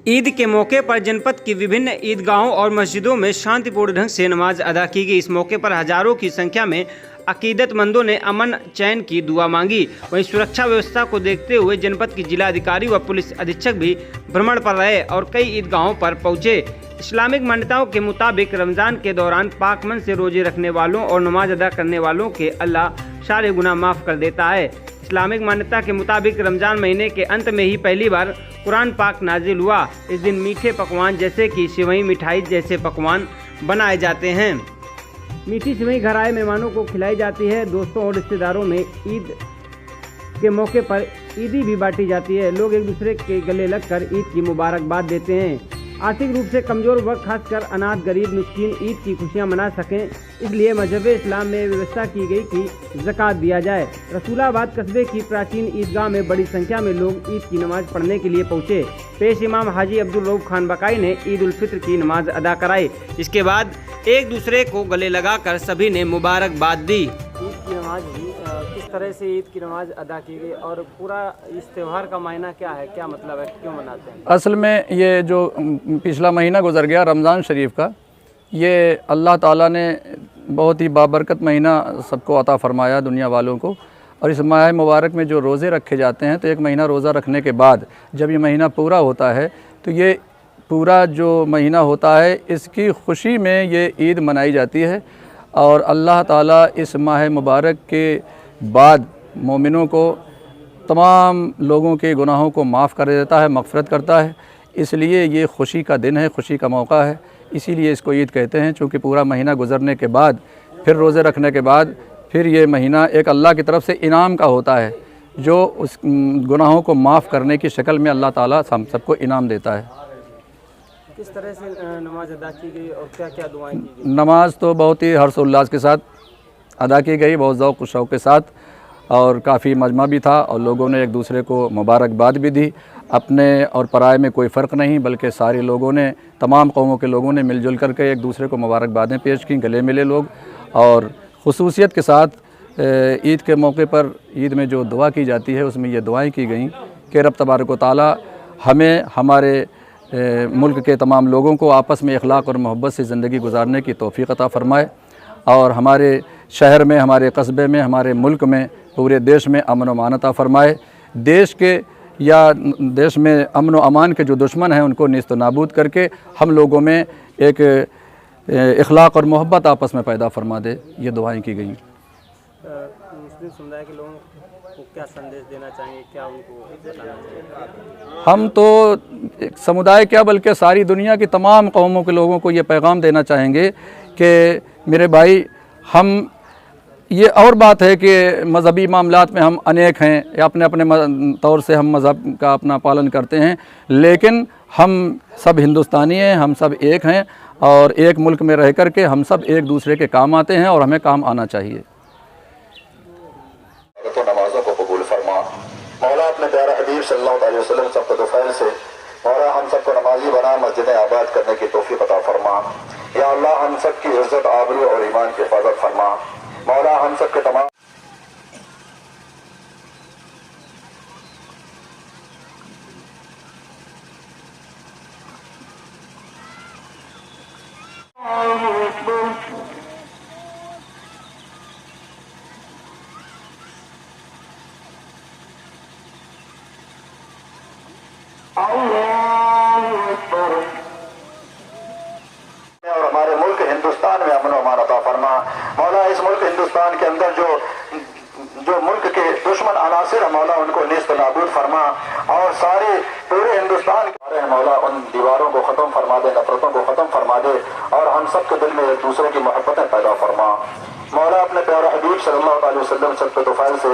ईद के मौके पर जनपद की विभिन्न ईदगाहों और मस्जिदों में शांतिपूर्ण ढंग से नमाज अदा की गई। इस मौके पर हजारों की संख्या में अकीदतमंदों ने अमन चैन की दुआ मांगी। वहीं सुरक्षा व्यवस्था को देखते हुए जनपद की जिला अधिकारी व पुलिस अधीक्षक भी भ्रमण पर रहे और कई ईदगाहों पर पहुंचे। इस्लामिक मान्यताओं के मुताबिक रमज़ान के दौरान पाक मन से रोजे रखने वालों और नमाज अदा करने वालों के अल्लाह सारे गुनाह माफ़ कर देता है। इस्लामिक मान्यता के मुताबिक रमज़ान महीने के अंत में ही पहली बार कुरान पाक नाजिल हुआ। इस दिन मीठे पकवान जैसे कि सेवई मिठाई जैसे पकवान बनाए जाते हैं। मीठी सेवई घर आए मेहमानों को खिलाई जाती है। दोस्तों और रिश्तेदारों में ईद के मौके पर ईदी भी बांटी जाती है। लोग एक दूसरे के गले लगकर ईद की मुबारकबाद देते हैं। आर्थिक रूप से कमज़ोर वर्ग खासकर अनाथ गरीब मिस्कीन ईद की खुशियां मना सकें, इसलिए मजहब इस्लाम में व्यवस्था की गई कि ज़कात दिया जाए। रसूलाबाद कस्बे की प्राचीन ईदगाह में बड़ी संख्या में लोग ईद की नमाज पढ़ने के लिए पहुंचे। पेश इमाम हाजी अब्दुल रऊफ खान बकाई ने ईद उल फित्र की नमाज अदा कराई। इसके बाद एक दूसरे को गले लगाकर सभी ने मुबारकबाद दी। ईद की नमाज भी किस तरह से ईद की नमाज अदा की गई और पूरा इस त्यौहार का मायना क्या है, क्या मतलब है, क्यों मनाते हैं? असल में ये जो पिछला महीना गुजर गया रमज़ान शरीफ का, ये अल्लाह ताला ने बहुत ही बाबरकत महीना सबको अता फरमाया दुनिया वालों को। और इस माह मुबारक में जो रोज़े रखे जाते हैं, तो एक महीना रोज़ा रखने के बाद जब ये महीना पूरा होता है तो ये पूरा जो महीना होता है इसकी खुशी में ये ईद मनाई जाती है। और अल्लाह ताला इस माह मुबारक के बाद मोमिनों को तमाम लोगों के गुनाहों को माफ़ कर देता है, मग़फ़िरत करता है। इसलिए ये खुशी का दिन है, खुशी का मौका है, इसीलिए इसको ईद कहते हैं। चूँकि पूरा महीना गुज़रने के बाद फिर रोज़े रखने के बाद फिर ये महीना एक अल्लाह की तरफ से इनाम का होता है, जो उस गुनाहों को माफ़ करने की शक्ल में अल्लाह ताला हम सबको इनाम देता है। किस तरह से नमाज अदा की गई और क्या क्या दुआएं की गई? नमाज तो बहुत ही हर्ष उल्लास के साथ अदा की गई, बहुत ज़ौक़ शौक़ के साथ, और काफ़ी मजमा भी था और लोगों ने एक दूसरे को मुबारकबाद भी दी। अपने और पराये में कोई फ़र्क नहीं, बल्कि सारे लोगों ने, तमाम कौमों के लोगों ने मिलजुल करके एक दूसरे को मुबारकबादें पेश की, गले मिले लोग। और ख़ुसूसियत के साथ ईद के मौके पर ईद में जो दुआ की जाती है उसमें ये दुआएं की गई कि रब तबारक व तआला हमें हमारे मुल्क के तमाम लोगों को आपस में इखलाक़ और मोहब्बत से ज़िंदगी गुजारने की तौफ़ीक़ अता फ़रमाए और हमारे शहर में, हमारे कस्बे में, हमारे मुल्क में, पूरे देश में अमन व अमान अता फ़रमाए। देश के या देश में अमन व अमान के जो दुश्मन हैं उनको नेस्त व नाबूद करके हम लोगों में एक इखलाक़ और मोहब्बत आपस में पैदा फ़रमा दे। ये दुआएं की गई। मुस्लिम समुदाय के लोगों को क्या संदेश देना चाहेंगे, क्या उनको बताना चाहिए? हम तो एक समुदाय क्या बल्कि सारी दुनिया की तमाम कौमों के लोगों को ये पैगाम देना चाहेंगे कि मेरे भाई, हम ये और बात है कि मज़हबी मामलात में हम अनेक हैं या अपने अपने तौर से हम मज़हब का अपना पालन करते हैं, लेकिन हम सब हिंदुस्तानी हैं, हम सब एक हैं और एक मुल्क में रह कर के हम सब एक दूसरे के काम आते हैं और हमें काम आना चाहिए। तो नमाज़ों को कबूल फरमा मौला, अपने प्यारे हबीब सल्लल्लाहु अलैहि वसल्लम सबको दुफ़ैल से मौला हम सबको नमाजी बना, मस्जिदें आबाद करने की तौफ़ीक़ अता फरमा। या अल्लाह हम सब की इज़्ज़त, आबरू और ईमान की हिफाज़त फरमा। मौला हम सब के तमाम और हमारे मुल्क हिंदुस्तान में अमन व अमान अता फरमा। मौला इस मुल्क हिंदुस्तान के अंदर जो मुल्क के दुश्मन अनासिर मौला उनको नेस्त नाबूद फरमा और सारे पूरे हिंदुस्तान के मौला उन दीवारों को ख़त्म फरमा दे, नफरतों को ख़त्म फरमा दे और हम सब के दिल में एक दूसरे की मोहब्बतें पैदा फरमा। मौला अपने प्यारे हबीब सल्लल्लाहु अलैहि वसल्लम सब के दुफ़ैल से